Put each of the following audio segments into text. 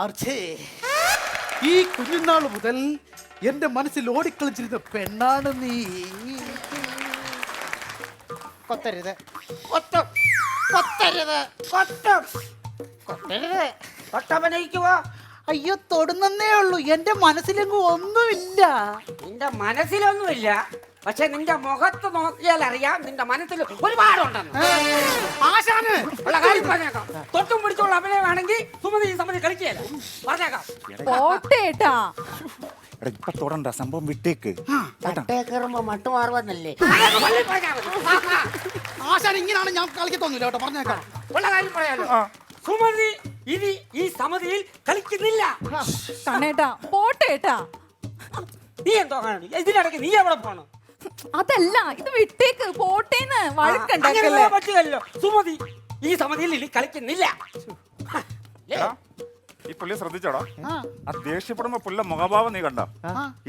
ആർച്ചേ, ഈ കുഞ്ഞുനാൾ മുതൽ എന്റെ മനസ്സിൽ ഓടിക്കളിച്ചിരുന്ന പെണ്ണാണ് നീ. കൊത്തരുത്, കൊത്തും, കൊത്തരുത്, കൊത്തും, കൊത്തരുത്. കൊട്ടവനയിക്കുവോ? അയ്യോ, തൊടുന്നേ ഉള്ളൂ, എന്റെ മനസ്സിലെങ്ങും ഒന്നുമില്ല. നിന്റെ മനസ്സിലൊന്നുമില്ല, പക്ഷെ നിന്റെ മുഖത്ത് നോക്കിയാൽ അറിയാം നിന്റെ മനസ്സിൽ ഒരുപാടുണ്ടെന്ന്. ആശാന് ഉള്ള കാര്യം പറഞ്ഞേക്കാം. തൊട്ടും പിടിച്ചുള്ള അഭിനയമാണെങ്കിൽ സുമതി ഈ സമതി കളിക്കുകയല്ല, പറഞ്ഞേക്കാം. പോട്ടേട്ടാ, ഇപ്പൊ തൊടണ്ട, സംഭവം വിട്ടേക്ക്. കയറുമ്പോ മട്ട് മാറുവന്നല്ലേ. ആശാൻ ഇങ്ങനെയാണ് ഞാൻ കളിക്കത്തൊന്നുമില്ല കേട്ടോ, പറഞ്ഞേക്കാം. ഉള്ള കാര്യം പറയാലോ. സുമതി ഇനി ഈ സമിതിയിൽ കളിക്കുന്നില്ല. കണ്ണേട്ടാ, പോട്ടേട്ടാ. നീ എന്തോ കാണുന്നു ഇതിനിടയ്ക്ക്, നീ എവിടെ പോണം? അതല്ല, ഇത് വിട്ടേക്ക്, പോട്ടേന്ന് വഴക്കുണ്ടാക്കല്ലേ. അങ്ങനെ പറ്റുകല്ലോ. സുമതി ഈ സമിതിയിൽ ഇനി കളിക്കുന്നില്ല. ഈ പുള്ളി ശ്രദ്ധിച്ചോടാ, ആ ദേഷ്യപ്പെടുമ്പോ പുള്ള മുഖഭാവം നീ കണ്ട?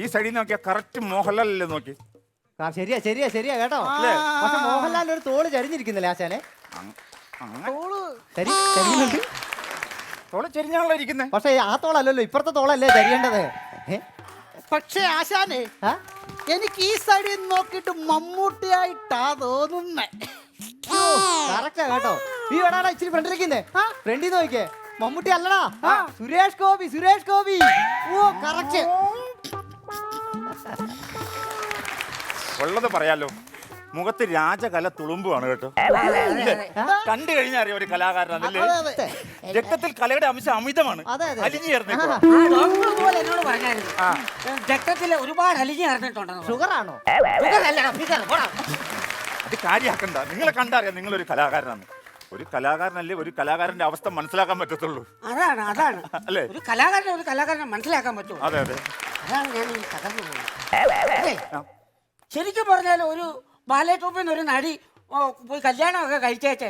ഈ സൈഡിൽ നോക്കിയാ കറക്റ്റ് മോഹൻലാലല്ലേ നോക്കി. ശരിയാ ശരിയാ ശരിയാ കേട്ടോ. പക്ഷെ മോഹൻലാലിന് ഒരു തോള് ചരിഞ്ഞിരിക്കുന്നില്ലേ ആശാനെ? തോള് ചെരിഞ്ഞാണല്ലോ ഇരിക്കുന്നേ. പക്ഷെ ആ തോളല്ലല്ലോ, ഇപ്പുറത്തെ തോളല്ലേ ചരിയേണ്ടത്. പക്ഷേ ആശാനെ, എനിക്ക് ഈ സൈഡിൽ നോക്കിയിട്ട് മമ്മൂട്ടിയായിട്ടാ തോന്നുന്നേ. കറക്റ്റാ കേട്ടോ. ഈ വേണാടാ ഇച്ചിരി ഫ്രണ്ടിലിരിക്കുന്നേ, ഫ്രണ്ടിൽ നോക്കിയേ. മമ്മൂട്ടി അല്ലടാ, സുരേഷ് ഗോപി, സുരേഷ് ഗോപി. ഓ കറക്റ്റ്. ഉള്ളത് പറയാലോ, മുഖത്ത് രാജകല തുളുമ്പുമാണ് കേട്ടോ. കണ്ടു കഴിഞ്ഞാൽ അറിയാം ഒരു കലാകാരനല്ലേ. രക്തത്തിൽ കലയുടെ അംശം അമിതമാണ്, അലിഞ്ഞു ചേർന്നേക്കുക. എന്നോട് പറഞ്ഞായിരുന്നു രക്തത്തില് ഒരുപാട് അലിഞ്ഞു ചേർന്നിട്ടുണ്ടെന്ന്. ഷുഗറാണോ? അത് കാര്യാക്കണ്ട, നിങ്ങളെ കണ്ടറിയാം നിങ്ങളൊരു കലാകാരനാണ്. ഒരു കലാകാരനല്ലേ ഒരു കലാകാരന്റെ അവസ്ഥ മനസ്സിലാക്കാൻ പറ്റത്തുള്ളൂ. അതാണ് അതാണ് അല്ലേ, ഒരു കലാകാരനെ മനസ്സിലാക്കാൻ പറ്റുള്ളൂ. അതെ അതെ, അതാണ് ഞാൻ ഈ തകർന്നു പോകുന്നത്. ശരിക്കും പറഞ്ഞാൽ ഒരു ബാലെ ട്രൂപ്പിൽ ഒരു നടി പോയി കല്യാണമൊക്കെ കഴിച്ചേച്ച്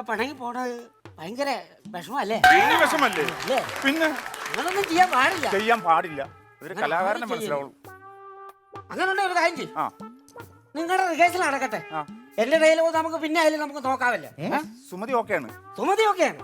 പിണങ്ങി പോണത് ഭയങ്കര വിഷമല്ലേ? വിഷമല്ലേ? പിന്നെ അങ്ങനൊന്നും ചെയ്യാൻ പാടില്ല, ചെയ്യാൻ പാടില്ല. ഒരു കലാകാരനെ മനസ്സിലാവുള്ളൂ. അങ്ങനെ ഒരു കാര്യം ചെയ്യും, നിങ്ങളുടെ റിഹേഴ്സൽ നടക്കട്ടെ. എന്റെ ഡയലോഗ് നമുക്ക് പിന്നെ ആയാലും നമുക്ക് നോക്കാമല്ലോ. സുമതി ഓക്കെയാണ്, സുമതി ഓക്കെയാണ്.